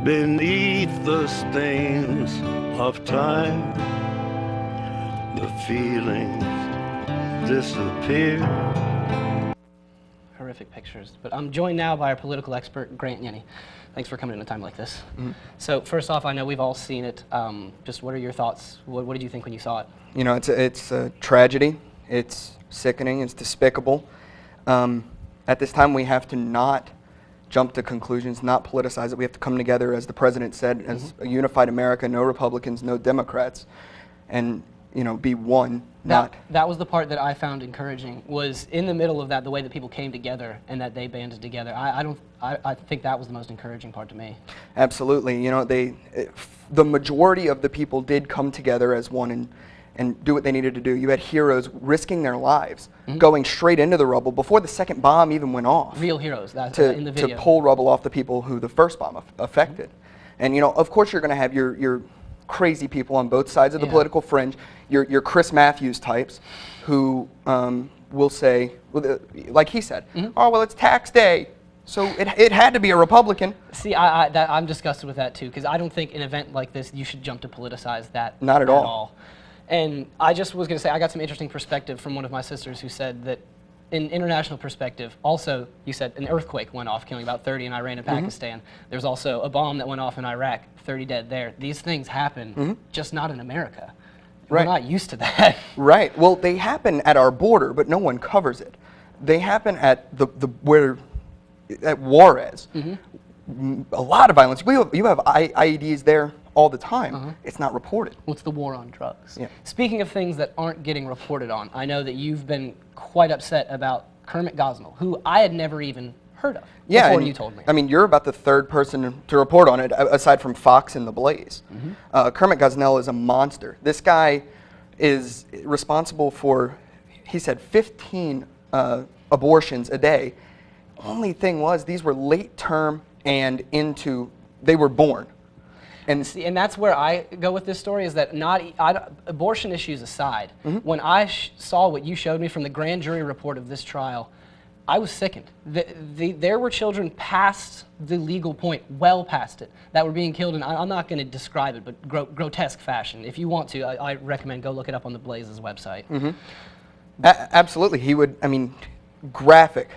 Beneath the stains of time, the feelings disappear. Horrific pictures. But I'm joined now by our political expert, Grant Yenni. Thanks for coming in a time like this. So first off, I know we've all seen it. Just what are your thoughts? What did you think when you saw it? You know, it's a tragedy. It's sickening. It's despicable. At this time, we have to not jump to conclusions, not politicize it. We have to come together, as the president said, as a unified America, no Republicans, no Democrats, and be one. That was the part that I found encouraging, was in the middle of that, the way that people came together and that they banded together. I think that was the most encouraging part to me. Absolutely. The majority of the people did come together as one and do what they needed to do. You had heroes risking their lives, going straight into the rubble before the second bomb even went off. Real heroes, that's in the video. To pull rubble off the people who the first bomb affected. And of course you're going to have your crazy people on both sides of the political fringe, your Chris Matthews types, who will say, like he said, oh, well, it's tax day, so it had to be a Republican. See, I'm disgusted with that too, because I don't think an event like this you should jump to politicize that. Not at all. And I just was going to say, I got some interesting perspective from one of my sisters who said that in international perspective, also, you said an earthquake went off, killing about 30 in Iran and Pakistan. There's also a bomb that went off in Iraq, 30 dead there. These things happen, just not in America. Right. We're not used to that. Right. Well, they happen at our border, but no one covers it. They happen at at Juarez. A lot of violence. You have IEDs there all the time. It's not reported. Well, it's the war on drugs. Yeah. Speaking of things that aren't getting reported on, I know that you've been quite upset about Kermit Gosnell, who I had never even heard of before you told me. I mean, you're about the third person to report on it, aside from Fox and The Blaze. Kermit Gosnell is a monster. This guy is responsible for, he said, 15 abortions a day. Only thing was, these were late term and they were born. And see, and that's where I go with this story, is that abortion issues aside, when I saw what you showed me from the grand jury report of this trial, I was sickened. There were children past the legal point, well past it, that were being killed in, I'm not going to describe it, but grotesque fashion. If you want to, I recommend go look it up on the Blaze's website. Absolutely. He would, I mean, graphic.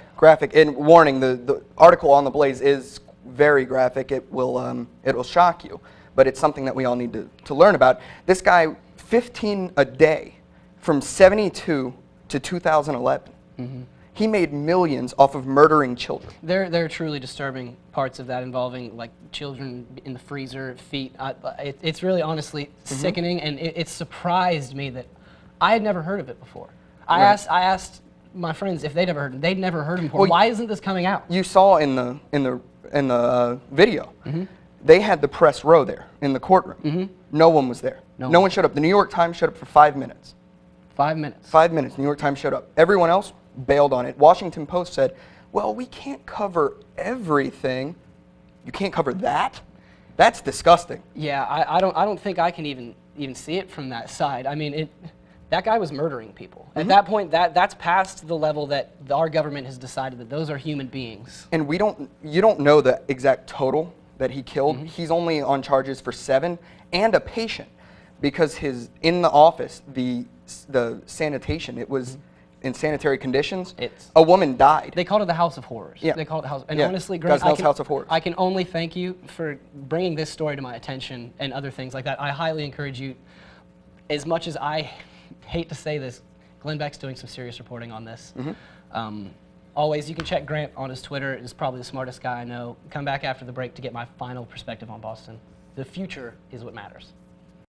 And warning, the article on the Blaze is very graphic. It'll shock you, but it's something that we all need to learn about. This guy, 15 a day from 72 to 2011. He made millions off of murdering children. There are truly disturbing parts of that involving like children in the freezer, feet. It's really honestly sickening, and it surprised me that I had never heard of it before. I asked my friends if they'd ever heard it. They'd never heard of it before. Well, why isn't this coming out? You saw in the video, they had the press row there in the courtroom. No one was there. No one showed up. The New York Times showed up for 5 minutes. 5 minutes? 5 minutes. New York Times showed up. Everyone else bailed on it. Washington Post said, well, we can't cover everything. You can't cover that? That's disgusting. Yeah, I don't think I can even see it from that side. I mean, that guy was murdering people. At that point, that's past the level that our government has decided that those are human beings. And you don't know the exact total that he killed. He's only on charges for 7 and a patient, because in the office, the sanitation, it was in sanitary conditions. A woman died. They called it the House of Horrors. Yeah. They called it the House. And honestly, Grant, House of Horrors. I can only thank you for bringing this story to my attention and other things like that. I highly encourage you, as much as I hate to say this, Glenn Beck's doing some serious reporting on this. Always, you can check Grant on his Twitter. He's probably the smartest guy I know. Come back after the break to get my final perspective on Boston. The future is what matters.